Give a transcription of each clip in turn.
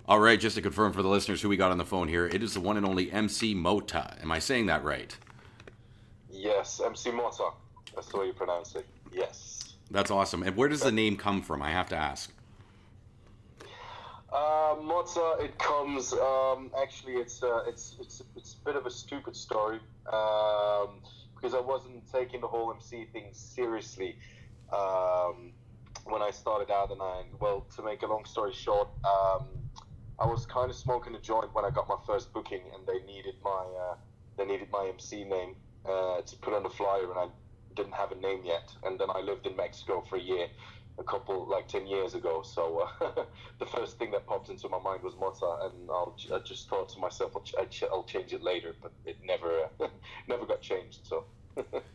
All right, just to confirm for the listeners who we got on the phone here, it is the one and only MC Mota. Am I saying that right? Yes, MC Mota. That's the way you pronounce it. Yes. That's awesome. And where does the name come from? I have to ask. Mota, it comes. Actually, it's a bit of a stupid story. Because I wasn't taking the whole MC thing seriously. When I started out, well, to make a long story short, I was kind of smoking a joint when I got my first booking, and they needed my MC name to put on the flyer, and I didn't have a name yet. And then I lived in Mexico for a year, like 10 years ago. So the first thing that popped into my mind was Mota, and I just thought to myself, I'll change it later, but it never never got changed. So.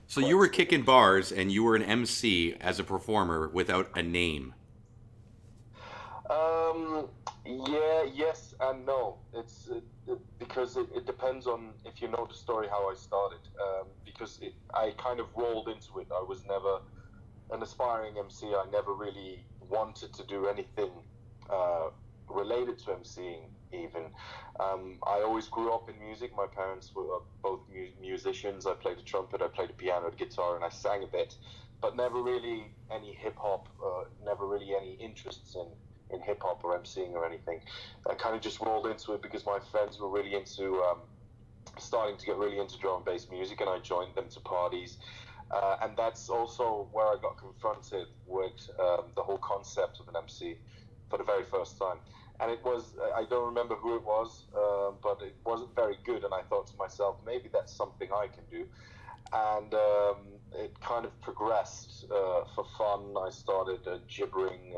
So you were kicking bars and you were an MC as a performer without a name. Yeah, yes and no. Because it depends on if you know the story how I started. I kind of rolled into it. I was never an aspiring MC. I never really wanted to do anything uh, related to MCing. Even I always grew up in music. My parents were both musicians. I played the trumpet, I played the piano, the guitar, and I sang a bit, but never really any hip hop. Never really any interests in hip hop or MCing or anything. I kind of just rolled into it because my friends were really into starting to get really into drum and bass music, and I joined them to parties. And that's also where I got confronted with the whole concept of an MC for the very first time. And it was, I don't remember who it was, but it wasn't very good. And I thought to myself, maybe that's something I can do. And it kind of progressed for fun. I started gibbering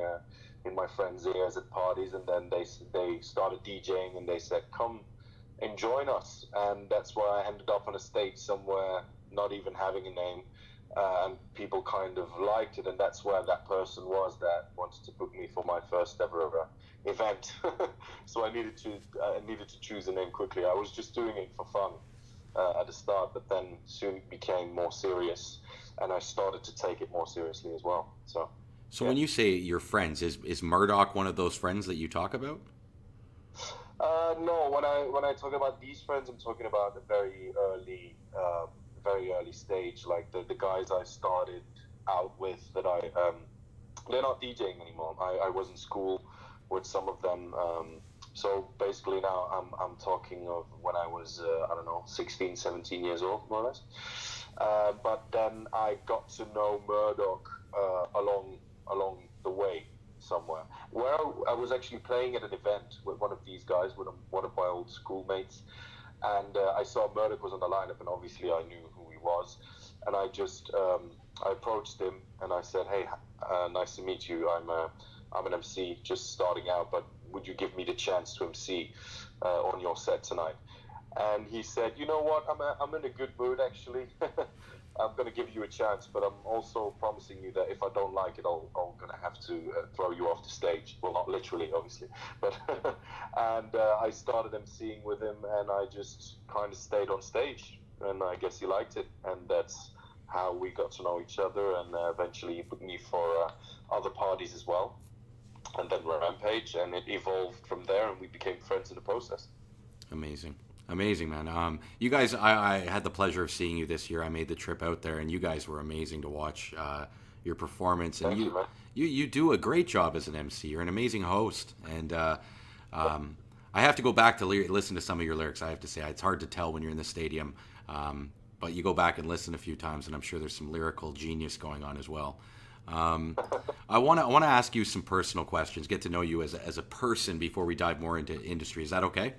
in my friends' ears at parties, and then they started DJing, and they said, "Come and join us." And that's where I ended up on a stage somewhere, not even having a name, and people kind of liked it, and that's where that person was that wanted to book me for my first ever event. So I needed to choose a name quickly. I was just doing it for fun at the start, but then soon it became more serious, and I started to take it more seriously as well. So So yeah. when you say your friends, is Murdoch one of those friends that you talk about? No, when I talk about these friends, I'm talking about a very early stage, like the guys I started out with. They're not DJing anymore. I was in school with some of them. So basically now I'm talking of when I was I don't know, 16, 17 years old, more or less. But then I got to know Murdoch along the way somewhere. Where I was actually playing at an event with one of these guys, with one of my old schoolmates, and I saw Murdoch was on the lineup, and obviously I knew who he was, and I approached him and I said, "Hey, nice to meet you. I'm an MC just starting out, but would you give me the chance to MC on your set tonight?" And he said, "You know what? I'm in a good mood actually. I'm going to give you a chance, but I'm also promising you that if I don't like it, I'm going to have to throw you off the stage. Well, not literally, obviously, but." And I started emceeing with him, and I just kind of stayed on stage, and I guess he liked it, and that's how we got to know each other, and eventually he put me for other parties as well, and then Rampage, and it evolved from there, and we became friends in the process. Amazing. Amazing, man. You guys, I had the pleasure of seeing you this year. I made the trip out there, and you guys were amazing to watch your performance. And Thank you, man. you do a great job as an MC. You're an amazing host. And I have to go back to listen to some of your lyrics. I have to say, it's hard to tell when you're in the stadium. But you go back and listen a few times, and I'm sure there's some lyrical genius going on as well. Um, I want to ask you some personal questions, get to know you as a person before we dive more into industry. Is that okay?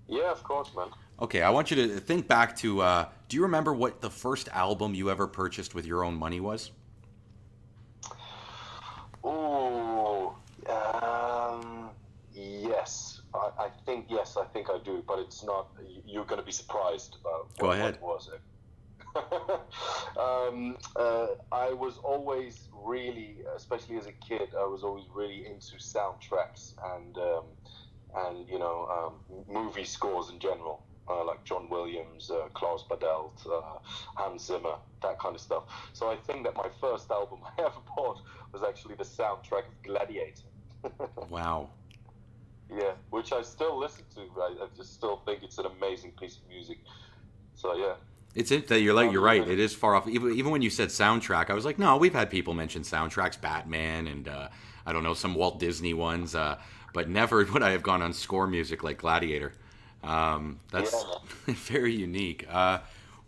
Yeah, of course, man. Okay, I want you to think back to. Do you remember what the first album you ever purchased with your own money was? Ooh, yes. I think I do, but it's not. You're going to be surprised about Go what ahead. was it. I was always really, especially as a kid, I was always really into soundtracks and movie scores in general, like John Williams, Klaus Badelt, Hans Zimmer, that kind of stuff. So I think that my first album I ever bought was actually the soundtrack of Gladiator. Wow. Yeah, which I still listen to. I just still think it's an amazing piece of music. So yeah, It's it that you're like can't you're right. even. It is far off. Even when you said soundtrack, I was like, no, we've had people mention soundtracks, Batman, and I don't know some Walt Disney ones, but never would I have gone on score music like Gladiator. That's Yeah, very unique.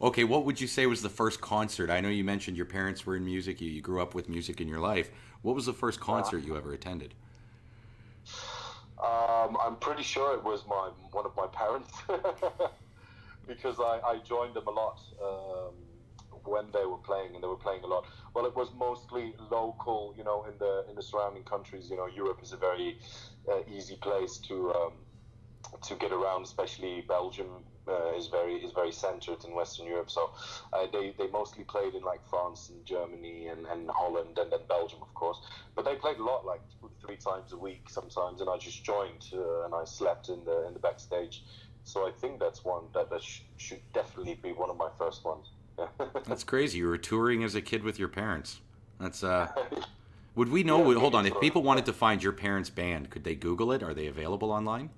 Okay, what would you say was the first concert? I know you mentioned your parents were in music. You grew up with music in your life. What was the first man. concert you ever attended? I'm pretty sure it was my one of my parents because I joined them a lot when they were playing, and they were playing a lot. Well, it was mostly local, in the surrounding countries. Europe is a very easy place to get around, especially Belgium is very centered in Western Europe. So they mostly played in like France and Germany and Holland and then Belgium, of course. But they played a lot, like 3 times a week sometimes, and I just joined and I slept in the backstage. So I think that's one that should definitely be one of my first ones. Yeah. That's crazy. You were touring as a kid with your parents. That's Would we know? Yeah, Hold mini on. If tour. people wanted to find your parents' band, could they Google it? Are they available online?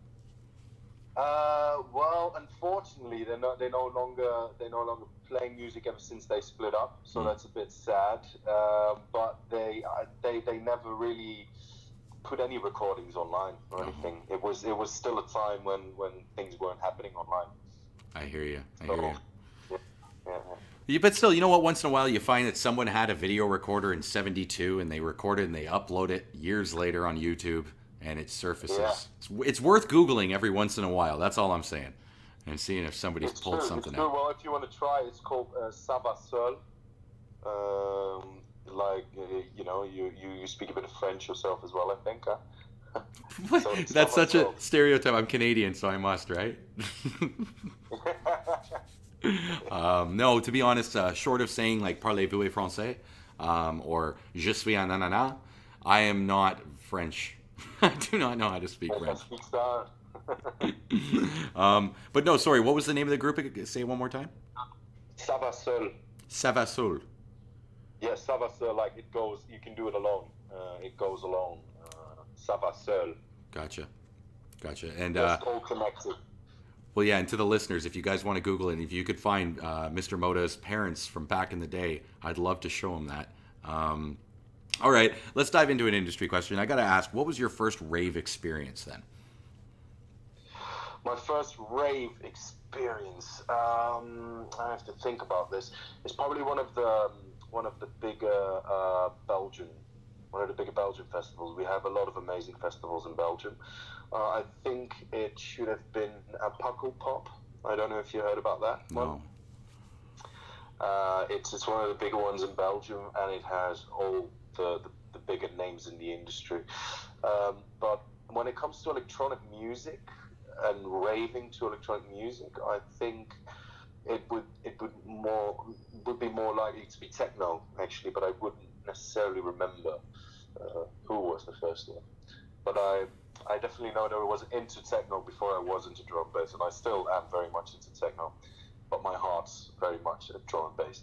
Well, unfortunately, they're no longer playing music ever since they split up, so Hmm. that's a bit sad. But they never really put any recordings online or Oh, anything. It was still a time when things weren't happening online. I hear you. I hear you. So yeah, yeah, Yeah, but still, you know what? Once in a while, you find that someone had a video recorder in '72 and they record it and they upload it years later on YouTube and it yeah. surfaces. It's worth Googling every once in a while. That's all I'm saying. And seeing if somebody's It's pulled true. It's something true. out. Well, if you want to try, it's called Ça va seul. Like you speak a bit of French yourself as well, I think. Huh? So it's Ça That's va such a seul. stereotype. I'm Canadian, so I must, right? No, to be honest, short of saying like parlez-vous français or je suis un ananas, I am not French. I do not know how to speak I French. speak that. But no, sorry, what was the name of the group? Say it one more time. Ça va seul. Savasol. Yeah, ça va seul. Like it goes. You can do it alone. It goes alone. Ça va seul. Gotcha. Gotcha. And Just all connected. well, yeah, and to the listeners, if you guys want to Google it, and if you could find Mr. Mota's parents from back in the day, I'd love to show them that. All right, let's dive into an industry question. I got to ask, what was your first rave experience then? My first rave experience. I have to think about this. It's probably one of the bigger Belgian one of the bigger Belgian festivals. We have a lot of amazing festivals in Belgium. I think it should have been a Puckle Pop. I don't know if you heard about that one. No. It's one of the bigger ones in Belgium, and it has all the bigger names in the industry. But when it comes to electronic music and raving to electronic music, I think it would be more likely to be techno actually, but I wouldn't necessarily remember who was the first one. But I definitely know that I was into techno before I was into drum bass, and I still am very much into techno, but my heart's very much at drum and bass.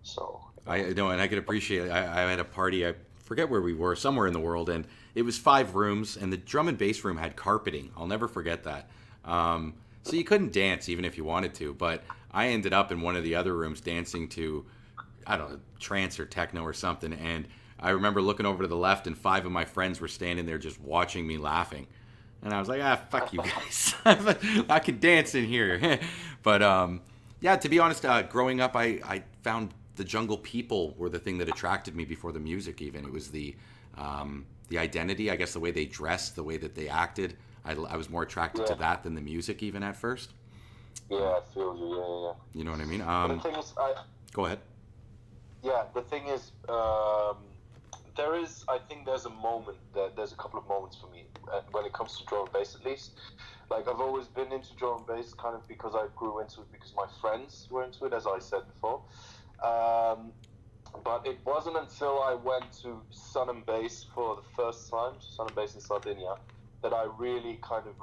So I know, and I could appreciate it. I had a party. I forget where we were, somewhere in the world, and it was 5 rooms, and the drum and bass room had carpeting. I'll never forget that. So you couldn't dance even if you wanted to, but I ended up in one of the other rooms dancing to, I don't know, trance or techno or something, and I remember looking over to the left, and 5 of my friends were standing there just watching me laughing. And I was like, fuck you guys. I can dance in here. But yeah, to be honest, growing up, I found the jungle people were the thing that attracted me before the music. Even it was the identity, I guess, the way they dressed, the way that they acted. I was more attracted to yeah, that than the music, even at first. yeah, I feel you. Yeah, yeah. You know what I mean? But the thing is, Go ahead. yeah, the thing is, I think there's a couple of moments for me when it comes to drum and bass, at least. Like I've always been into drum and bass, kind of because I grew into it because my friends were into it, as I said before. Um, but it wasn't until I went to Sun and Bass for the first time, Sun and Bass in Sardinia, that I really kind of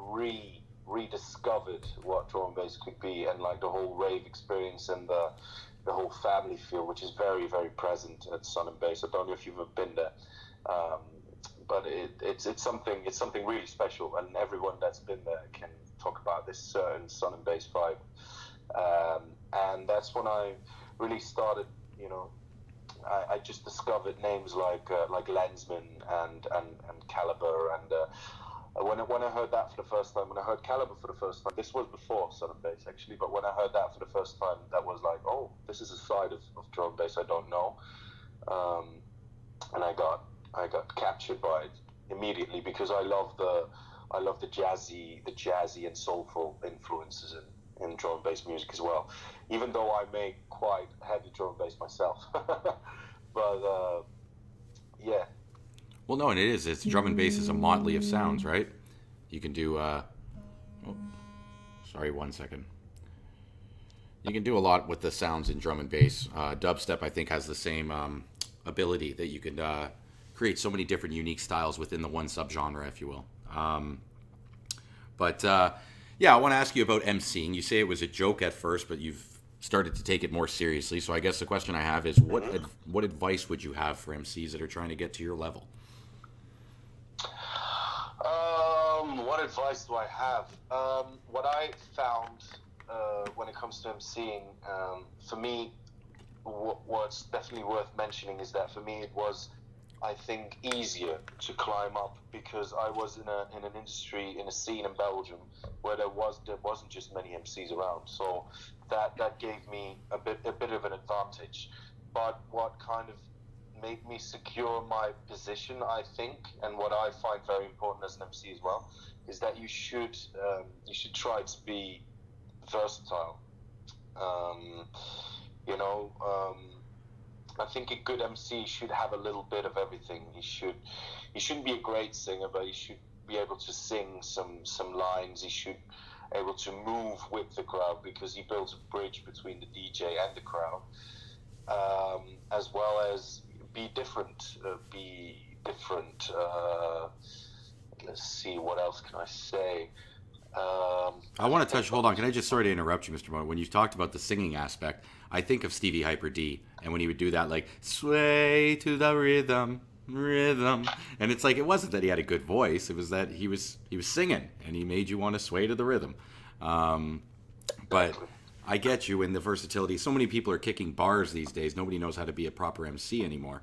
rediscovered what drum and bass could be, and like the whole rave experience and the whole family feel, which is very very present at Sun and Bass. I don't know if you've ever been there, um, but it's something really special, and everyone that's been there can talk about this certain Sun and Bass vibe. And that's when I really started, you know, I just discovered names like Lensman and Caliber, and when I heard that for the first time, when I heard Caliber for the first time, this was before Sun and Bass actually, but when I heard that for the first time, that was like, oh, this is a side of drum and bass I don't know, and I got captured by it immediately, because I love the jazzy and soulful influences in drum and bass music as well, even though I make quite heavy drum and bass myself. But yeah. Well, no, and it's drum and bass is a motley of sounds, right? You can do oh, sorry, 1 second. You can do a lot with the sounds in drum and bass. Dubstep, I think, has the same ability that you can create so many different unique styles within the one subgenre, if you will. But yeah, I want to ask you about MCing. You say it was a joke at first, but you've started to take it more seriously. So I guess the question I have is, what advice would you have for MCs that are trying to get to your level? What advice do I have? What I found when it comes to MCing, for me, what's definitely worth mentioning is that for me it was, I think, easier to climb up, because I was in an industry, in a scene in Belgium where there wasn't just many MCs around, so that gave me a bit of an advantage. But what kind of made me secure my position, I think, and what I find very important as an MC as well, is that you should try to be versatile. You know, I think a good MC should have a little bit of everything. He shouldn't be a great singer, but he should be able to sing some lines. He should be able to move with the crowd, because he builds a bridge between the DJ and the crowd, as well as be different. Let's see, what else can I say? I want to touch. Hold on, can I just, sorry to interrupt you, Mr. Mota? When you talked about the singing aspect, I think of Stevie Hyper D, and when he would do that, like sway to the rhythm, and it's like, it wasn't that he had a good voice; it was that he was singing, and he made you want to sway to the rhythm. But I get you in the versatility. So many people are kicking bars these days. Nobody knows how to be a proper MC anymore.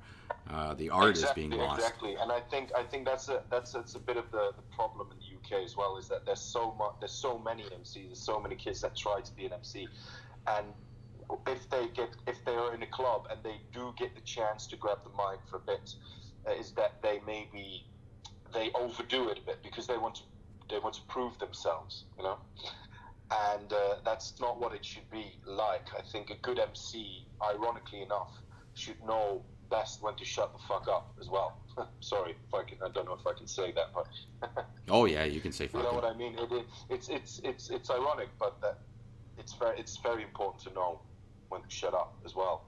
The art is being lost. Exactly, and I think that's a bit of the problem in the UK as well, is that there's so many MCs, there's so many kids that try to be an MC, and if they are in a club and they do get the chance to grab the mic for a bit, is that they overdo it a bit, because they want to prove themselves, you know. And that's not what it should be like. I think a good MC, ironically enough, should know best when to shut the fuck up as well. Sorry if I don't know if I can say that, but oh yeah, you can say fuck. You know what I mean? It's ironic, but that it's very important to know when to shut up as well.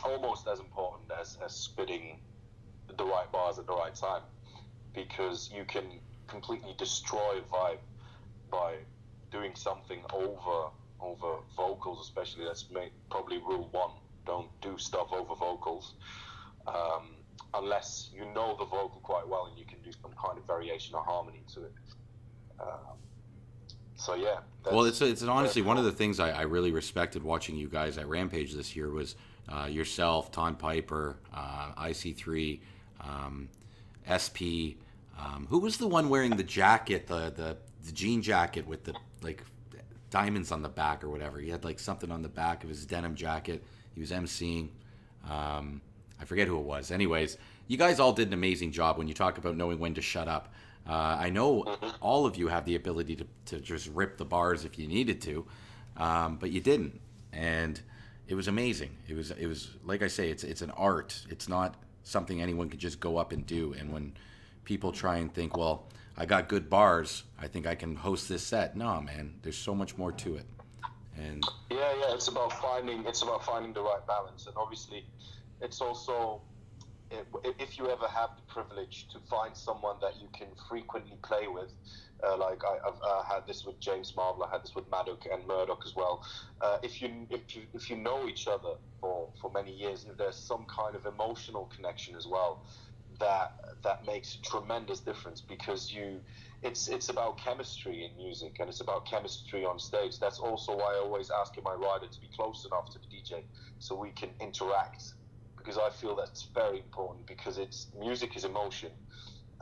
Almost as important as spitting the right bars at the right time, because you can completely destroy a vibe by doing something over vocals, especially. That's probably rule one: don't do stuff over vocals, unless you know the vocal quite well and you can do some kind of variation or harmony to it. So yeah. Well, it's honestly one of the things I really respected watching you guys at Rampage this year was yourself, Ton Piper, IC3, SP. Who was the one wearing the jacket, the jean jacket with the like diamonds on the back or whatever? He had like something on the back of his denim jacket. He was emceeing. I forget who it was. Anyways, you guys all did an amazing job when you talk about knowing when to shut up. I know all of you have the ability to just rip the bars if you needed to, but you didn't, and it was amazing. It was like I say, it's an art. It's not something anyone could just go up and do. And when people try and think, well, I got good bars, I think I can host this set. No, man, there's so much more to it. And yeah, it's about finding the right balance, and obviously, it's also, if you ever have the privilege to find someone that you can frequently play with, like I've had this with James Marvel, I had this with Maddock and Murdoch as well. If you know each other for many years, if there's some kind of emotional connection as well, that makes a tremendous difference, because it's about chemistry in music, and it's about chemistry on stage. That's also why I always ask my rider to be close enough to the DJ so we can interact, because I feel that's very important, because music is emotion,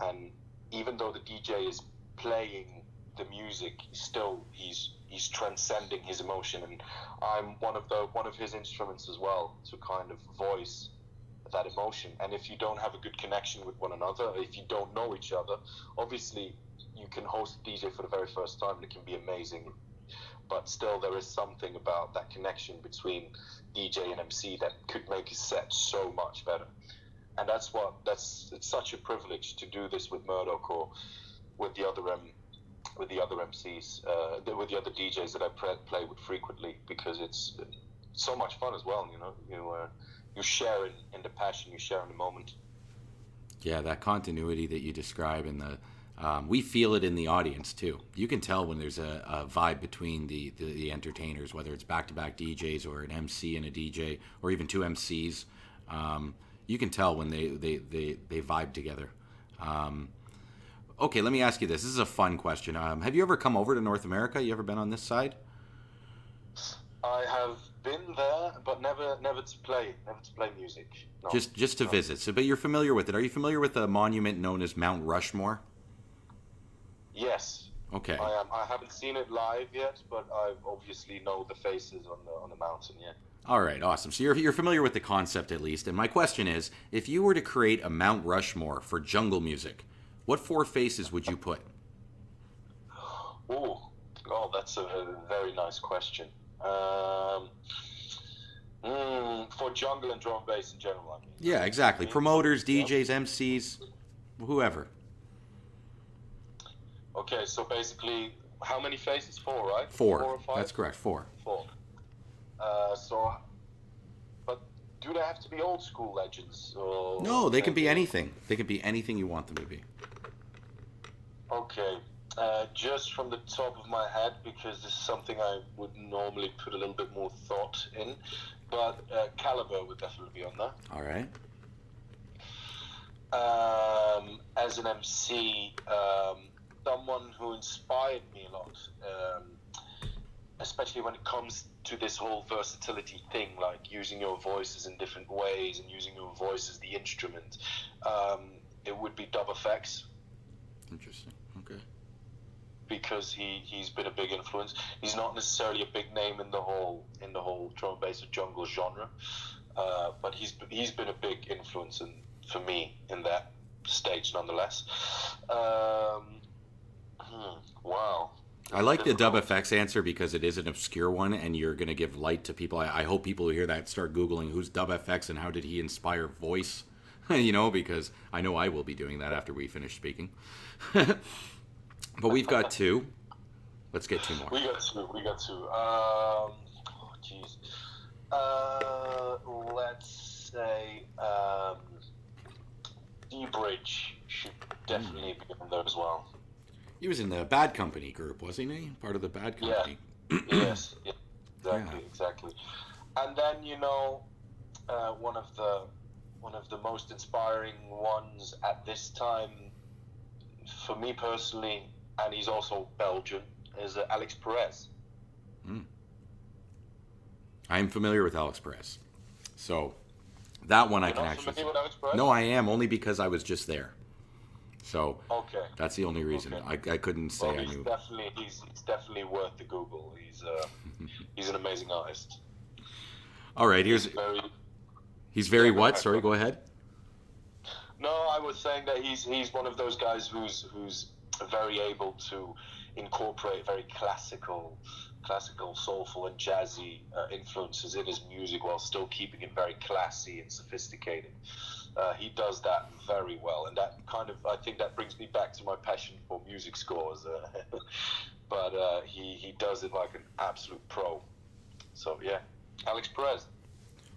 and even though the DJ is playing the music, still he's transcending his emotion, and I'm one of his instruments as well, to kind of voice that emotion. And if you don't have a good connection with one another, if you don't know each other, obviously you can host a DJ for the very first time and it can be amazing, but still there is something about that connection between DJ and MC that could make a set so much better. And it's such a privilege to do this with Murdoch, or with the other MCs, with the other DJs that I play with frequently, because it's so much fun as well. You share in the passion, you share in the moment. Yeah, that continuity that you describe, and we feel it in the audience too. You can tell when there's a vibe between the entertainers, whether it's back-to-back DJs or an MC and a DJ, or even two MCs. You can tell when they vibe together. Okay, let me ask you this. This is a fun question. Have you ever come over to North America? You ever been on this side? I have been there, but never to play music. No. Just to visit. So, but you're familiar with it. Are you familiar with a monument known as Mount Rushmore? Yes. Okay. I am. I haven't seen it live yet, but I obviously know the faces on the mountain. Yeah. All right, awesome. So you're familiar with the concept at least. And my question is, if you were to create a Mount Rushmore for jungle music, what 4 faces would you put? Oh, that's a very nice question. For jungle and drum bass in general, I mean. Yeah, exactly. Promoters, DJs, MCs, whoever. Okay, so basically, how many faces? 4, right? 4. 4 or 5? That's correct. 4. 4. But do they have to be old school legends? Or No, they can be anything. They can be anything you want them to be. Okay. Just from the top of my head, because this is something I would normally put a little bit more thought in, but Caliber would definitely be on there. All right. As an MC, someone who inspired me a lot, especially when it comes to this whole versatility thing, like using your voices in different ways and using your voice as the instrument, it would be T.A.F. Interesting. Okay. Because he's been a big influence. He's not necessarily a big name in the whole drum and bass or jungle genre, but he's been a big influence for me in that stage nonetheless. Wow. I like the T.A.F. answer because it is an obscure one, and you're going to give light to people. I hope people who hear that start Googling who's T.A.F. and how did he inspire voice, because I know I will be doing that after we finish speaking. But we've got 2. Let's get 2 more. We got two. Jeez. Let's say D-Bridge should definitely be on there as well. He was in the Bad Company group, wasn't he? Part of the Bad Company. Yeah. Yes. Yeah. Exactly. And then one of the most inspiring ones at this time, for me personally, and he's also Belgian, is Alex Perez. I'm familiar with Alex Perez, so that one I can actually. Familiar with Alex Perez? No, I am, only because I was just there. So okay, that's the only reason. Okay. I couldn't say I knew. He's definitely worth the Google. He's an amazing artist. All right, he's very what? Sorry, go ahead. No, I was saying that he's one of those guys who's very able to incorporate very classical, soulful, and jazzy influences in his music while still keeping it very classy and sophisticated. He does that very well, and that I think that brings me back to my passion for music scores. But he does it like an absolute pro. So yeah, Alex Perez.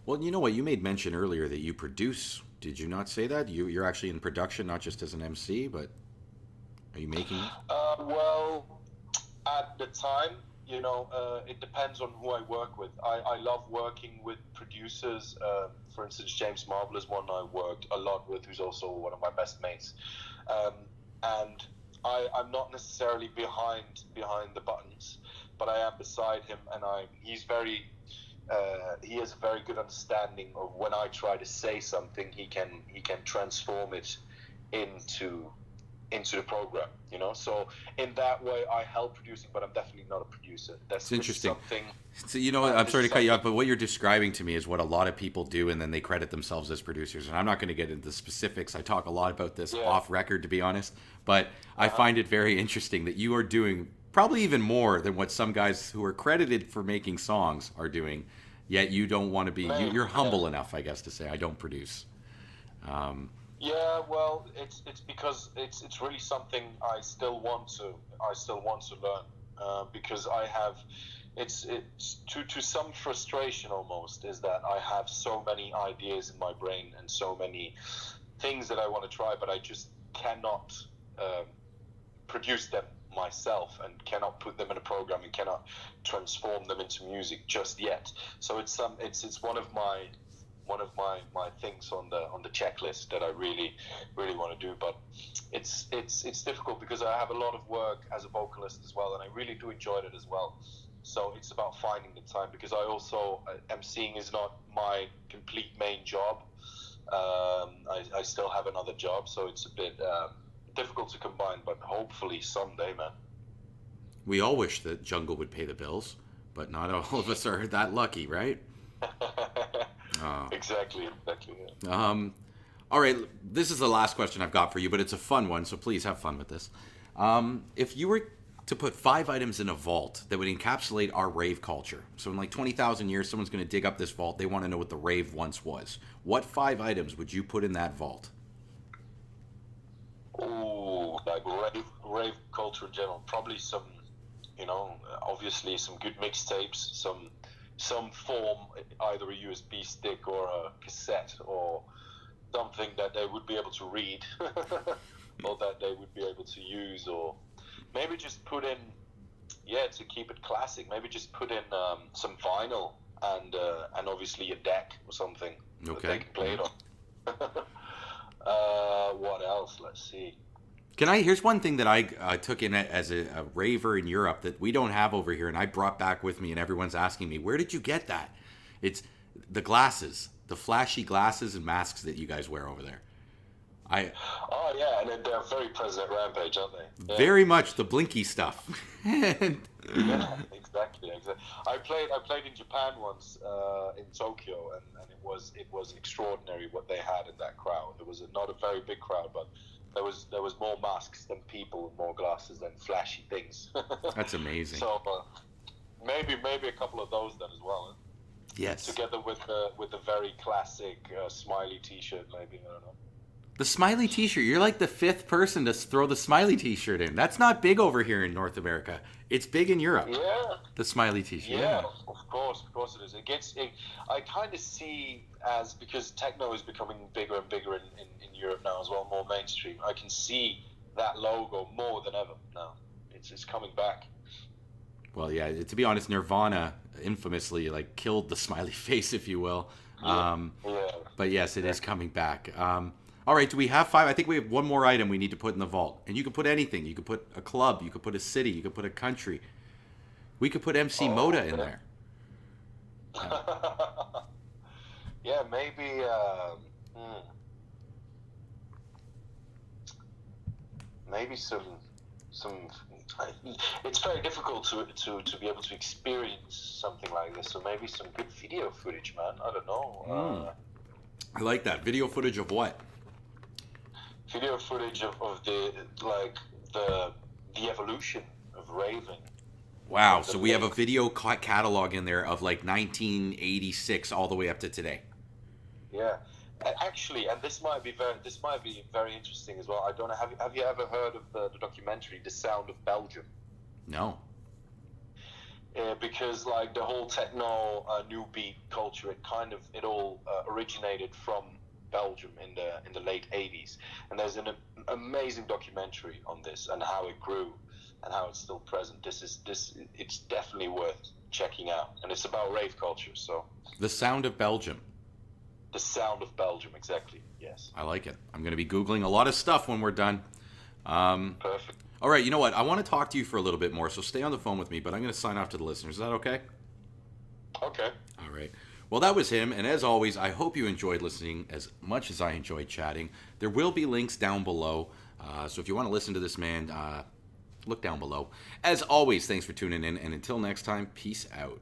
Well, you know what? You made mention earlier that you produce. Did you not say that? You're actually in production, not just as an MC, but are you making it? Well, at the time, it depends on who I work with. I love working with producers. For instance, James Marvel is one I worked a lot with, who's also one of my best mates. Um, and I'm not necessarily behind the buttons, but I am beside him, and he has a very good understanding of when I try to say something, he can transform it into the program, So in that way, I help producing, but I'm definitely not a producer. It's interesting. Something. So I'm sorry to cut you off, but what you're describing to me is what a lot of people do, and then they credit themselves as producers. And I'm not going to get into specifics. I talk a lot about this off record, to be honest. But I find it very interesting that you are doing probably even more than what some guys who are credited for making songs are doing. Yet you don't want to be. You're humble enough, I guess, to say I don't produce. Yeah, well, it's because it's really something I still want to learn, because I have it's to some frustration almost, is that I have so many ideas in my brain and so many things that I want to try, but I just cannot produce them myself and cannot put them in a program and cannot transform them into music just yet. So it's one of my things on the checklist that I really want to do, but it's difficult because I have a lot of work as a vocalist as well, and I really do enjoy it as well. So it's about finding the time, because I also emceeing is not my complete main job. I still have another job, so it's a bit difficult to combine, but hopefully someday, man. We all wish that Jungle would pay the bills, but not all of us are that lucky, right? Exactly. Yeah. All right, this is the last question I've got for you, but it's a fun one, so please have fun with this. If you were to put 5 items in a vault that would encapsulate our rave culture, so in like 20,000 years, someone's going to dig up this vault, they want to know what the rave once was. What 5 items would you put in that vault? Oh, like rave culture in general. Probably some, obviously some good mixtapes, some form, either a USB stick or a cassette or something that they would be able to read or that they would be able to use, or maybe just put in, to keep it classic, maybe just put in some vinyl and obviously a deck or something that they can play it on. What else? Let's see. Here's one thing that I took in as a raver in Europe that we don't have over here, and I brought back with me, and everyone's asking me, where did you get that? It's the glasses, the flashy glasses and masks that you guys wear over there. Oh yeah, and they're very present at Rampage, aren't they? Yeah. Very much the blinky stuff. Yeah, exactly. I played in Japan once, in Tokyo, and it was extraordinary what they had in that crowd. It was not a very big crowd, but there was more masks than people and more glasses than flashy things. That's amazing. So maybe a couple of those then as well. Huh? Yes. Together with the very classic smiley T-shirt, maybe, I don't know. The smiley T-shirt. You're like the 5th person to throw the smiley T-shirt in. That's not big over here in North America. It's big in Europe. Yeah. The smiley T-shirt. Yeah, of course it is. I kind of see, as because techno is becoming bigger and bigger in Europe now as well, more mainstream. I can see that logo more than ever now. It's coming back. Well, yeah. To be honest, Nirvana infamously killed the smiley face, if you will. Yeah. But yes, it is coming back. All right, do we have 5? I think we have one more item we need to put in the vault. And you could put anything. You could put a club. You could put a city. You could put a country. We could put MC Mota in there. Yeah, maybe. Maybe some. It's very difficult to be able to experience something like this. So maybe some good video footage, man. I don't know. I like that. Video footage of what? Video footage of the evolution of raving. Wow, so we have a video catalog in there of 1986 all the way up to today. Yeah, actually, and this might be very interesting as well. I don't know. Have you ever heard of the documentary "The Sound of Belgium"? No. Because the whole techno new beat culture, it all originated from Belgium in the late 80s, and there's an amazing documentary on this and how it grew and how it's still present. It's definitely worth checking out, and it's about rave culture. So The Sound of Belgium. the sound of Belgium, exactly. Yes. I like it. I'm going to be Googling a lot of stuff when we're done. Perfect. All right, you know what? I want to talk to you for a little bit more, so stay on the phone with me, but I'm going to sign off to the listeners. Is that okay? Okay. All right. Well, that was him, and as always, I hope you enjoyed listening as much as I enjoyed chatting. There will be links down below, so if you want to listen to this man, look down below. As always, thanks for tuning in, and until next time, peace out.